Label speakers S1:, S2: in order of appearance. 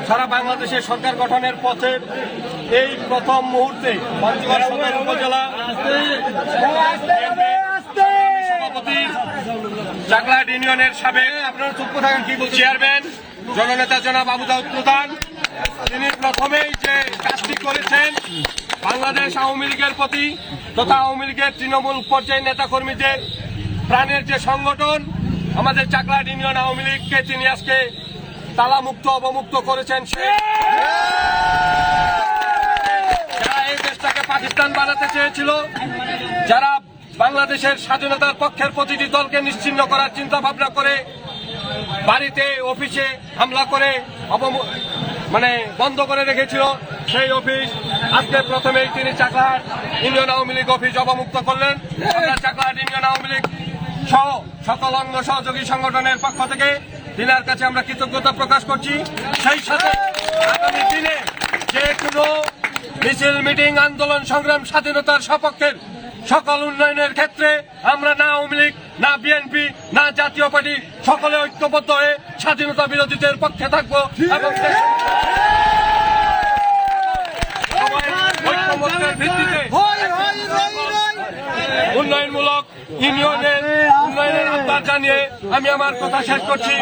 S1: সারা বাংলাদেশের সরকার গঠনের পথের এই প্রথম মুহূর্তে পঞ্চগড় সদর উপজেলা সভাপতি চাকলাহাট ইউনিয়নের সাবেক আপনারা চুপ থাকেন কি বলছেন চেয়ারম্যান জননেতা জনাব আবু দাউদ প্রধান, তিনি প্রথমেই যে কাজটি করেছেন বাংলাদেশ আওয়ামী লীগের প্রতি তথা আওয়ামী লীগের তৃণমূল পর্যায়ের নেতাকর্মীদের প্রাণের যে সংগঠন আমাদের চাকলাহাট ইউনিয়ন আওয়ামী লীগকে তিনি আজকে তালামুক্ত অবমুক্ত করেছেন। যারা এই দেশটাকে পাকিস্তান বানাতে চেয়েছিল, যারা বাংলাদেশের স্বাধীনতার পক্ষের প্রতিটি দলকে নিশ্চিহ্ন করার চিন্তা ভাবনা করে বাড়িতে অফিসে হামলা করে বন্ধ করে রেখেছিল, সেই অফিস আজকে প্রথমেই তিনি চাকলাহাট ইউনিয়ন আওয়ামী লীগ অফিস অবমুক্ত করলেন। আমরা চাকলাহাট ইউনিয়ন আওয়ামী লীগ সহ সকল অঙ্গ সহযোগী সংগঠনের পক্ষ থেকে তিনার কাছে আমরা কৃতজ্ঞতা প্রকাশ করছি। সেই সাথে আগামী দিনে যে কোনো মিছিল মিটিং আন্দোলন সংগ্রাম স্বাধীনতার সপক্ষের সকল উন্নয়নের ক্ষেত্রে আমরা না আওয়ামী লীগ না বিএনপি না জাতীয় পার্টি সকলে ঐক্যবদ্ধ হয়ে স্বাধীনতা বিরোধীদের পক্ষে থাকবো এবং ঐক্যমত্যের ভিত্তিতে উন্নয়নমূলক ইউনিয়নের উন্নয়নের আহ্বান জানিয়ে আমি আমার কথা শেষ করছি।